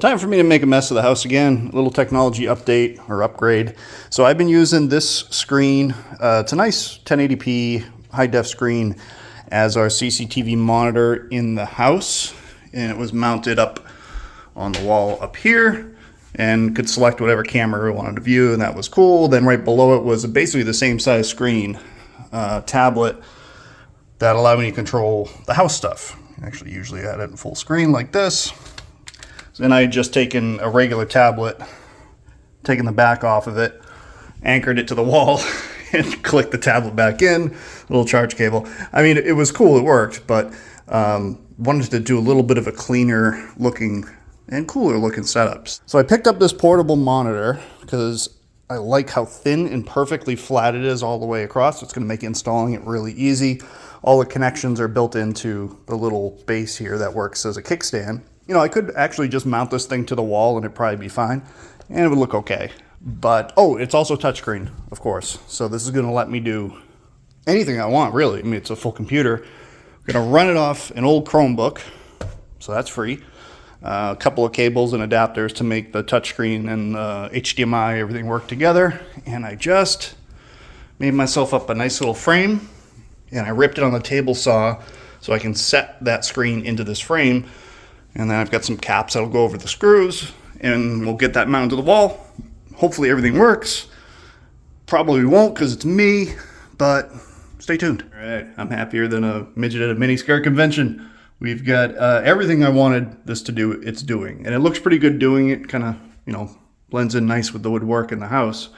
time for me to make a mess of the house again. A little technology update or upgrade. So I've been using this screen. It's a nice 1080p high def screen as our CCTV monitor in the house. And it was mounted up on the wall up here and could select whatever camera we wanted to view, and that was cool. Then right below it was basically the same size screen, tablet that allowed me to control the house stuff. Actually, usually I had it in full screen like this. So then I had just taken a regular tablet, taken the back off of it, anchored it to the wall, and clicked the tablet back in, little charge cable. I mean, it was cool, it worked, but wanted to do a little bit of a cleaner looking and cooler looking setups. So I picked up this portable monitor because I like how thin and perfectly flat it is all the way across. So it's going to make installing it really easy. All the connections are built into the little base here that works as a kickstand. You know, I could actually just mount this thing to the wall and it'd probably be fine and it would look okay. But, oh, it's also touchscreen, of course. So this is going to let me do anything I want, really. I mean, it's a full computer. I'm going to run it off an old Chromebook, so that's free. A couple of cables and adapters to make the touchscreen and HDMI, everything work together. And I just made myself up a nice little frame, and I ripped it on the table saw so I can set that screen into this frame. And then I've got some caps that'll go over the screws, and we'll get that mounted to the wall. Hopefully everything works. Probably won't because it's me, but stay tuned. All right, I'm happier than a midget at a mini skirt convention. We've got everything I wanted this to do, it's doing. And it looks pretty good doing it, kind of, you know, blends in nice with the woodwork in the house.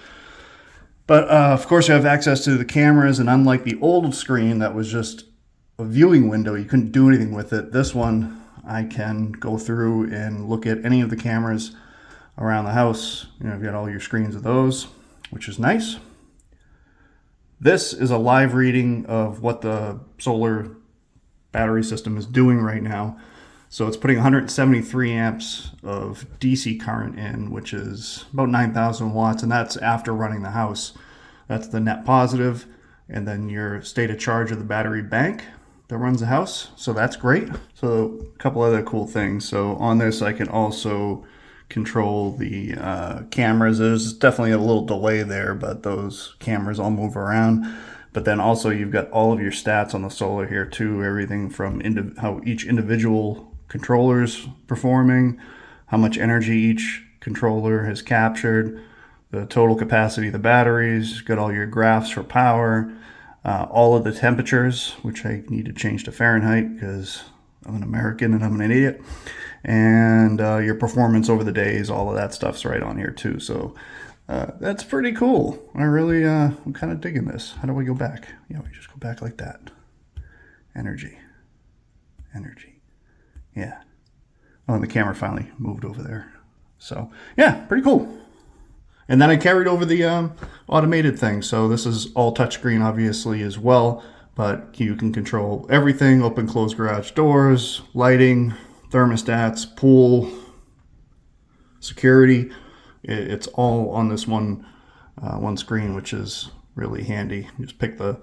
But of course you have access to the cameras, and unlike the old screen that was just a viewing window, you couldn't do anything with it. This one, I can go through and look at any of the cameras around the house. You know, you've got all your screens of those, which is nice. This is a live reading of what the solar battery system is doing right now. So it's putting 173 amps of DC current in, which is about 9,000 watts, and that's after running the house. That's the net positive, and then your state of charge of the battery bank that runs the house. So that's great. So a couple other cool things. So on this, I can also control the cameras. There's definitely a little delay there, but those cameras all move around. But then also you've got all of your stats on the solar here too, everything from how each individual controller's performing, how much energy each controller has captured, the total capacity of the batteries, got all your graphs for power, all of the temperatures, which I need to change to Fahrenheit because I'm an American and I'm an idiot, and your performance over the days, all of that stuff's right on here too. So that's pretty cool. I really, I'm kind of digging this. How do we go back? Yeah, we just go back like that. Energy. Yeah. Oh, and the camera finally moved over there. So yeah, pretty cool. And then I carried over the automated thing. So this is all touchscreen obviously as well, but you can control everything, open, close garage doors, lighting, thermostats, pool, security. It's all on this one screen, which is really handy. You just pick the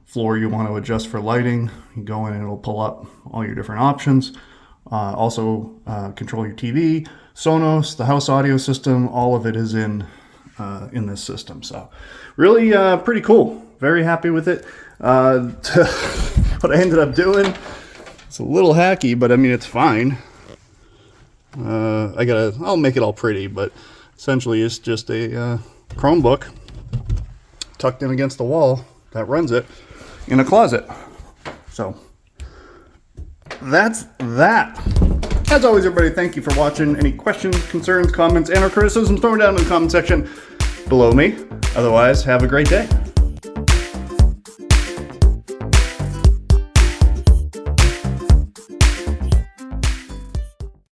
floor you want to adjust for lighting. You go in and it'll pull up all your different options. Also control your TV, Sonos, the house audio system. All of it is in this system. So really pretty cool. Very happy with it. What I ended up doing, it's a little hacky, but I mean it's fine. I'll make it all pretty, but essentially it's just a Chromebook tucked in against the wall that runs it in a closet. So that's that. As always, everybody, thank you for watching. Any questions, concerns, comments, and or criticisms, throw them down in the comment section below me. Otherwise, have a great day.